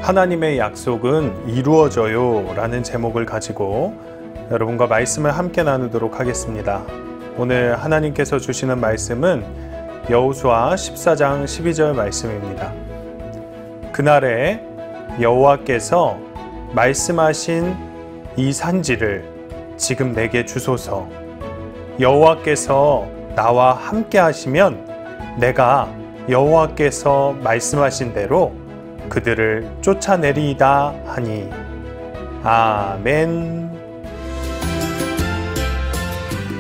하나님의 약속은 이루어져요 라는 제목을 가지고 여러분과 말씀을 함께 나누도록 하겠습니다. 오늘 하나님께서 주시는 말씀은 여호수아 14장 12절 말씀입니다. 그날에 여호와께서 말씀하신 이 산지를 지금 내게 주소서. 여호와께서 나와 함께 하시면 내가 여호와께서 말씀하신 대로 그들을 쫓아내리이다 하니. 아멘.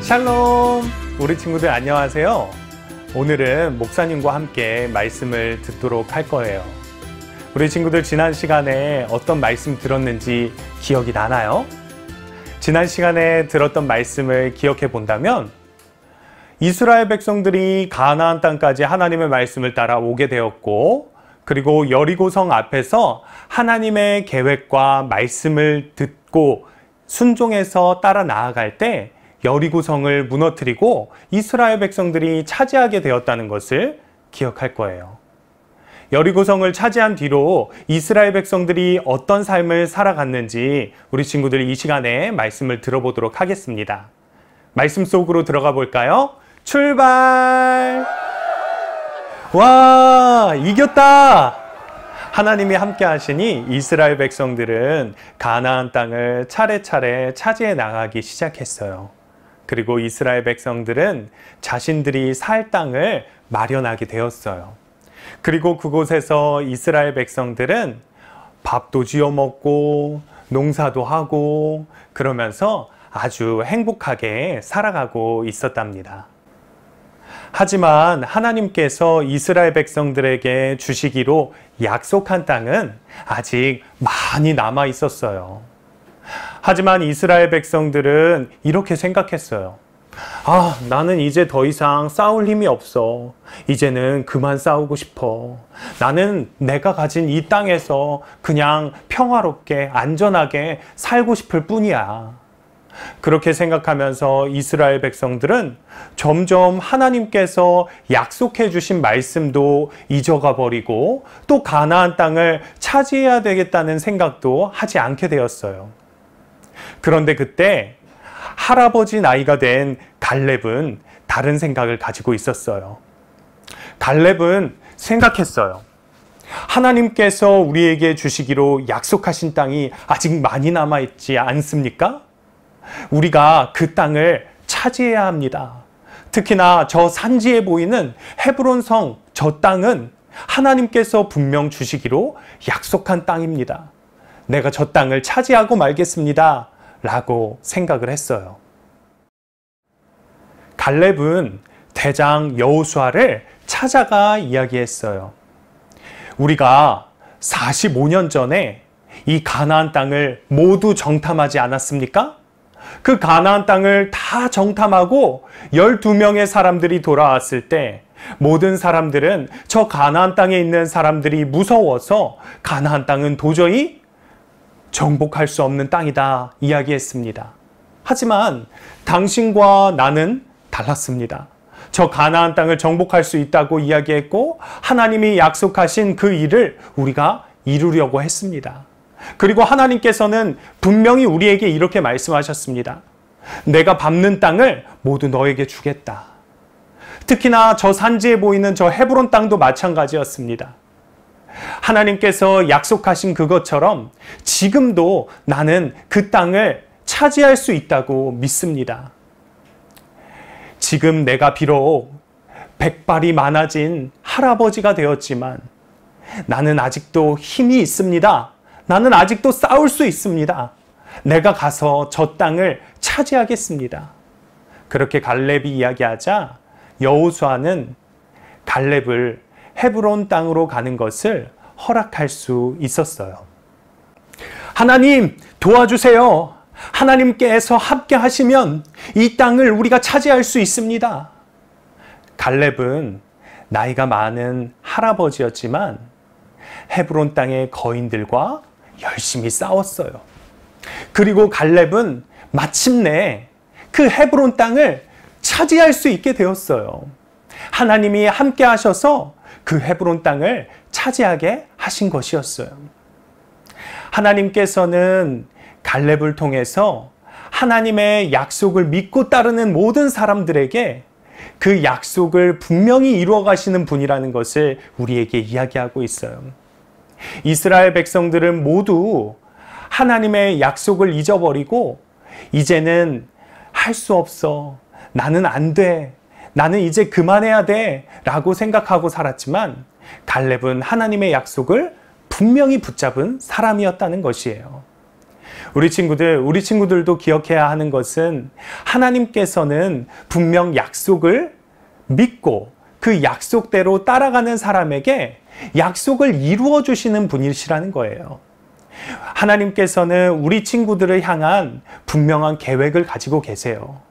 샬롬. 우리 친구들 안녕하세요. 오늘은 목사님과 함께 말씀을 듣도록 할 거예요. 우리 친구들 지난 시간에 어떤 말씀 들었는지 기억이 나나요? 지난 시간에 들었던 말씀을 기억해 본다면 이스라엘 백성들이 가나안 땅까지 하나님의 말씀을 따라 오게 되었고, 그리고 여리고성 앞에서 하나님의 계획과 말씀을 듣고 순종해서 따라 나아갈 때 여리고성을 무너뜨리고 이스라엘 백성들이 차지하게 되었다는 것을 기억할 거예요. 여리고성을 차지한 뒤로 이스라엘 백성들이 어떤 삶을 살아갔는지 우리 친구들이 이 시간에 말씀을 들어보도록 하겠습니다. 말씀 속으로 들어가 볼까요? 출발! 와, 이겼다! 하나님이 함께 하시니 이스라엘 백성들은 가나안 땅을 차례차례 차지해 나가기 시작했어요. 그리고 이스라엘 백성들은 자신들이 살 땅을 마련하게 되었어요. 그리고 그곳에서 이스라엘 백성들은 밥도 지어 먹고 농사도 하고 그러면서 아주 행복하게 살아가고 있었답니다. 하지만 하나님께서 이스라엘 백성들에게 주시기로 약속한 땅은 아직 많이 남아 있었어요. 하지만 이스라엘 백성들은 이렇게 생각했어요. 나는 이제 더 이상 싸울 힘이 없어. 이제는 그만 싸우고 싶어. 나는 내가 가진 이 땅에서 그냥 평화롭게 안전하게 살고 싶을 뿐이야. 그렇게 생각하면서 이스라엘 백성들은 점점 하나님께서 약속해 주신 말씀도 잊어가 버리고 또 가나안 땅을 차지해야 되겠다는 생각도 하지 않게 되었어요. 그런데 그때 할아버지 나이가 된 갈렙은 다른 생각을 가지고 있었어요. 갈렙은 생각했어요. 하나님께서 우리에게 주시기로 약속하신 땅이 아직 많이 남아있지 않습니까? 우리가 그 땅을 차지해야 합니다. 특히나 저 산지에 보이는 헤브론 성, 저 땅은 하나님께서 분명 주시기로 약속한 땅입니다. 내가 저 땅을 차지하고 말겠습니다. 라고 생각을 했어요. 갈렙은 대장 여호수아를 찾아가 이야기했어요. 우리가 45년 전에 이 가나안 땅을 모두 정탐하지 않았습니까? 그 가나안 땅을 다 정탐하고 12명의 사람들이 돌아왔을 때 모든 사람들은 저 가나안 땅에 있는 사람들이 무서워서 가나안 땅은 도저히 정복할 수 없는 땅이다 이야기했습니다. 하지만 당신과 나는 달랐습니다. 저 가나안 땅을 정복할 수 있다고 이야기했고 하나님이 약속하신 그 일을 우리가 이루려고 했습니다. 그리고 하나님께서는 분명히 우리에게 이렇게 말씀하셨습니다. 내가 밟는 땅을 모두 너에게 주겠다. 특히나 저 산지에 보이는 저 헤브론 땅도 마찬가지였습니다. 하나님께서 약속하신 그것처럼 지금도 나는 그 땅을 차지할 수 있다고 믿습니다. 지금 내가 비록 백발이 많아진 할아버지가 되었지만 나는 아직도 힘이 있습니다. 나는 아직도 싸울 수 있습니다. 내가 가서 저 땅을 차지하겠습니다. 그렇게 갈렙이 이야기하자 여호수아는 갈렙을 헤브론 땅으로 가는 것을 허락할 수 있었어요. 하나님 도와주세요. 하나님께서 함께 하시면 이 땅을 우리가 차지할 수 있습니다. 갈렙은 나이가 많은 할아버지였지만 헤브론 땅의 거인들과 열심히 싸웠어요. 그리고 갈렙은 마침내 그 헤브론 땅을 차지할 수 있게 되었어요. 하나님이 함께 하셔서 그 헤브론 땅을 차지하게 하신 것이었어요. 하나님께서는 갈렙을 통해서 하나님의 약속을 믿고 따르는 모든 사람들에게 그 약속을 분명히 이루어 가시는 분이라는 것을 우리에게 이야기하고 있어요. 이스라엘 백성들은 모두 하나님의 약속을 잊어버리고 이제는 할 수 없어. 나는 안 돼. 나는 이제 그만해야 돼. 라고 생각하고 살았지만 갈렙은 하나님의 약속을 분명히 붙잡은 사람이었다는 것이에요. 우리 친구들도 기억해야 하는 것은 하나님께서는 분명 약속을 믿고 그 약속대로 따라가는 사람에게 약속을 이루어 주시는 분이시라는 거예요. 하나님께서는 우리 친구들을 향한 분명한 계획을 가지고 계세요.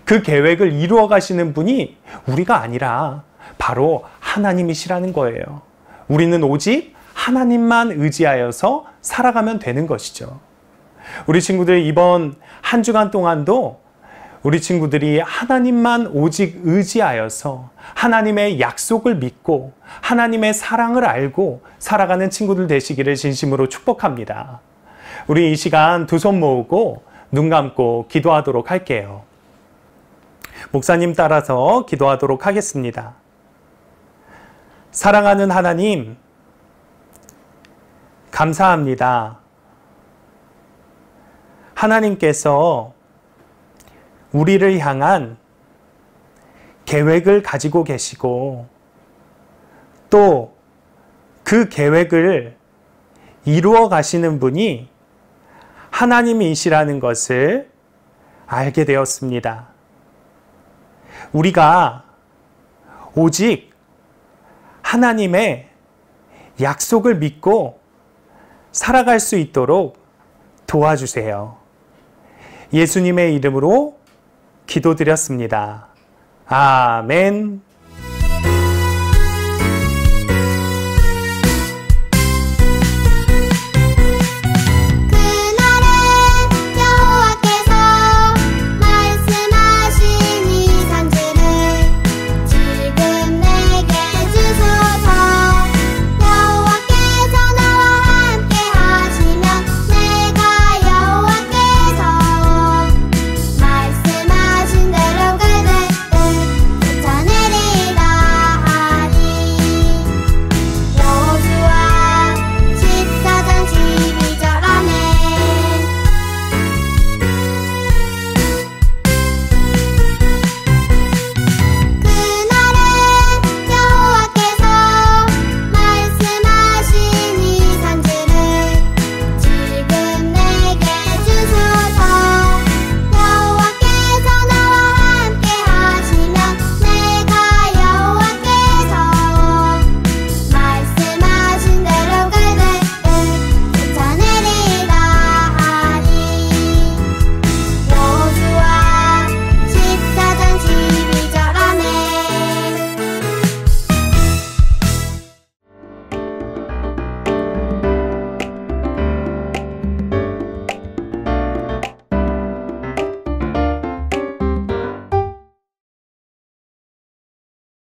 그 계획을 이루어 가시는 분이 우리가 아니라 바로 하나님이시라는 거예요. 우리는 오직 하나님만 의지하여서 살아가면 되는 것이죠. 우리 친구들 이번 한 주간 동안도 우리 친구들이 하나님만 오직 의지하여서 하나님의 약속을 믿고 하나님의 사랑을 알고 살아가는 친구들 되시기를 진심으로 축복합니다. 우리 이 시간 두 손 모으고 눈 감고 기도하도록 할게요. 목사님 따라서 기도하도록 하겠습니다. 사랑하는 하나님, 감사합니다. 하나님께서 우리를 향한 계획을 가지고 계시고 또 그 계획을 이루어 가시는 분이 하나님이시라는 것을 알게 되었습니다. 우리가 오직 하나님의 약속을 믿고 살아갈 수 있도록 도와주세요. 예수님의 이름으로 기도드렸습니다. 아멘.